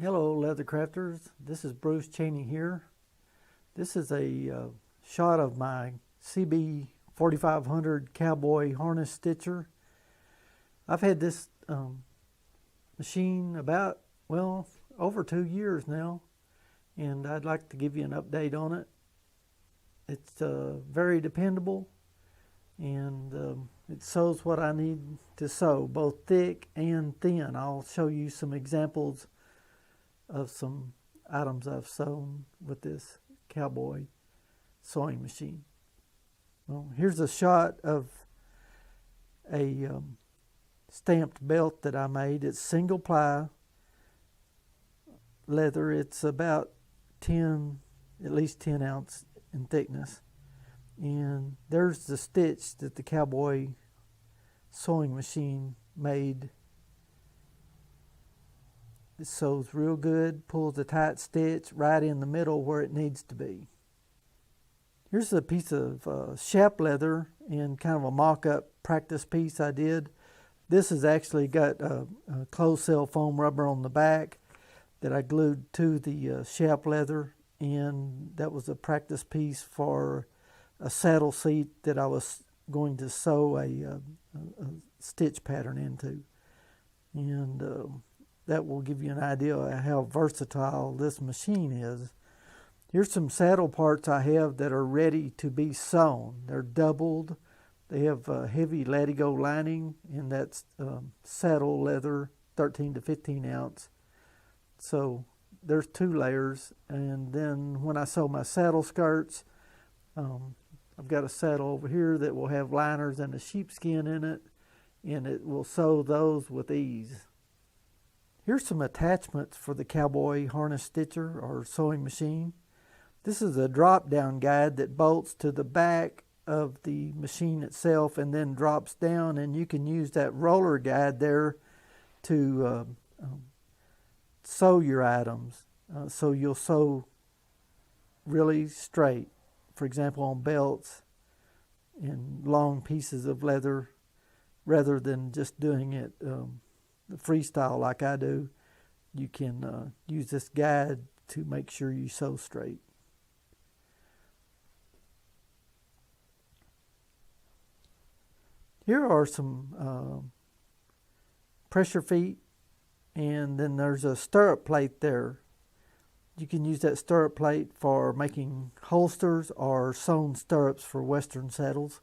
Hello leathercrafters, this is Bruce Cheaney here. This is a shot of my CB4500 Cowboy harness stitcher. I've had this machine about, well, over 2 years now, and I'd like to give you an update on it. It's very dependable, and it sews what I need to sew, both thick and thin. I'll show you some examples of some items I've sewn with this Cowboy sewing machine. Well, here's a shot of a stamped belt that I made. It's single ply leather. It's about at least 10 ounce in thickness. And there's the stitch that the Cowboy sewing machine made. It sews real good, pulls a tight stitch right in the middle where it needs to be. Here's a piece of chaps leather in kind of a mock-up practice piece I did. This has actually got a closed cell foam rubber on the back that I glued to the chaps leather, and that was a practice piece for a saddle seat that I was going to sew a stitch pattern into. And that will give you an idea of how versatile this machine is. Here's some saddle parts I have that are ready to be sewn. They're doubled. They have a heavy latigo lining, and that's saddle leather, 13 to 15 ounce. So there's 2 layers. And then when I sew my saddle skirts, I've got a saddle over here that will have liners and a sheepskin in it, and it will sew those with ease. Here's some attachments for the Cowboy harness stitcher or sewing machine. This is a drop-down guide that bolts to the back of the machine itself and then drops down, and you can use that roller guide there to sew your items. So you'll sew really straight. For example, on belts and long pieces of leather, rather than just doing it the freestyle like I do. You can use this guide to make sure you sew straight. Here are some pressure feet, and then there's a stirrup plate there. You can use that stirrup plate for making holsters or sewn stirrups for Western saddles.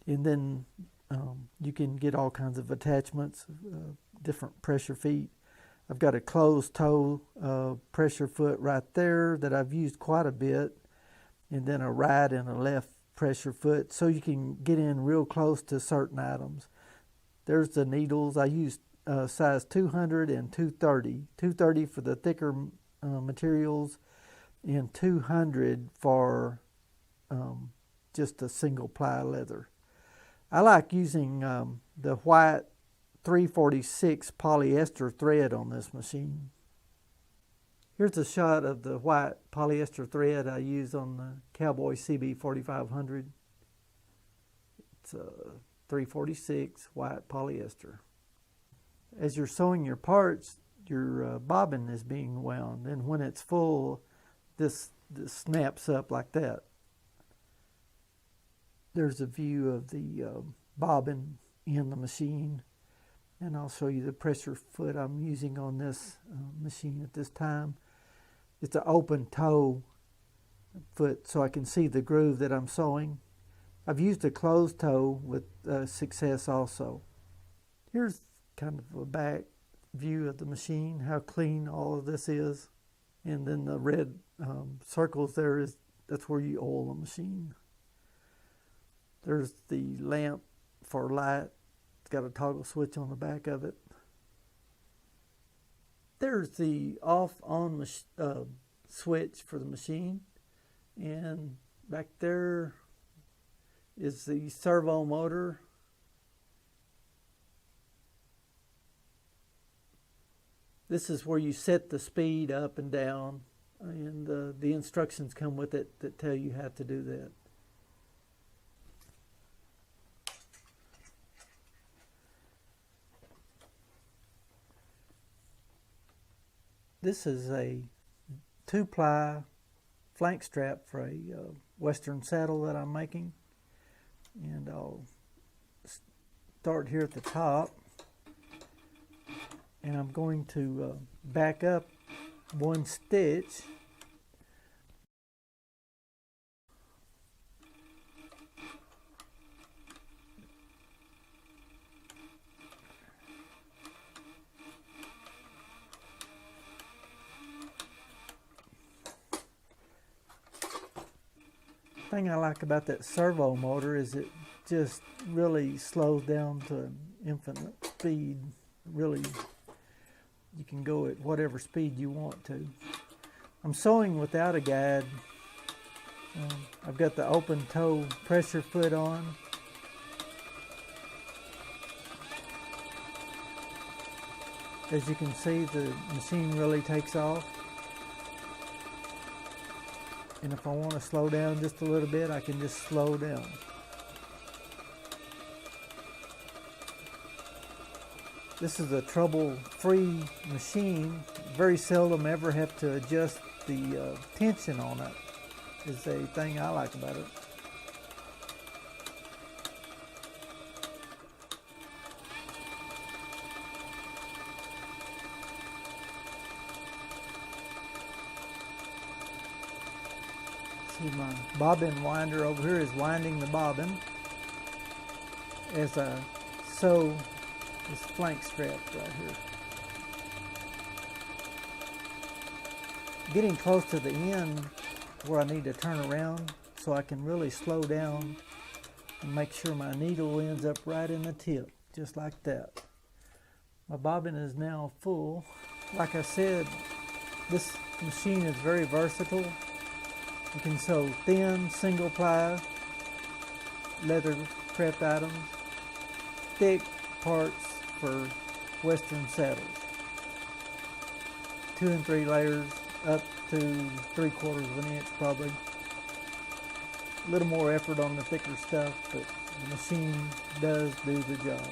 And then you can get all kinds of attachments, different pressure feet. I've got a closed toe pressure foot right there that I've used quite a bit, and then a right and a left pressure foot, so you can get in real close to certain items. There's the needles. I used size 200 and 230. 230 for the thicker materials, and 200 for just a single ply leather. I like using the white 346 polyester thread on this machine. Here's a shot of the white polyester thread I use on the Cowboy CB4500. It's a 346 white polyester. As you're sewing your parts, your bobbin is being wound, and when it's full, this snaps up like that. There's a view of the bobbin in the machine, and I'll show you the pressure foot I'm using on this machine at this time. It's an open toe foot, so I can see the groove that I'm sewing. I've used a closed toe with success also. Here's kind of a back view of the machine, how clean all of this is. And then the red circles there, that's where you oil the machine. There's the lamp for light. It's got a toggle switch on the back of it. There's the off-on switch for the machine. And back there is the servo motor. This is where you set the speed up and down, and the instructions come with it that tell you how to do that. This is a 2-ply flank strap for a western saddle that I'm making, and I'll start here at the top, and I'm going to back up 1 stitch. The thing I like about that servo motor is it just really slows down to an infinite speed. Really, you can go at whatever speed you want to. I'm sewing without a guide. I've got the open toe pressure foot on. As you can see, the machine really takes off. And if I want to slow down just a little bit, I can just slow down. This is a trouble-free machine. Very seldom ever have to adjust the tension on it, is a thing I like about it. See, my bobbin winder over here is winding the bobbin as I sew this flank strap right here. Getting close to the end where I need to turn around so I can really slow down and make sure my needle ends up right in the tip, just like that. My bobbin is now full. Like I said, this machine is very versatile. You can sew thin, single ply, leather craft items, thick parts for western saddles. 2 and 3 layers up to 3/4 of an inch probably. A little more effort on the thicker stuff, but the machine does do the job.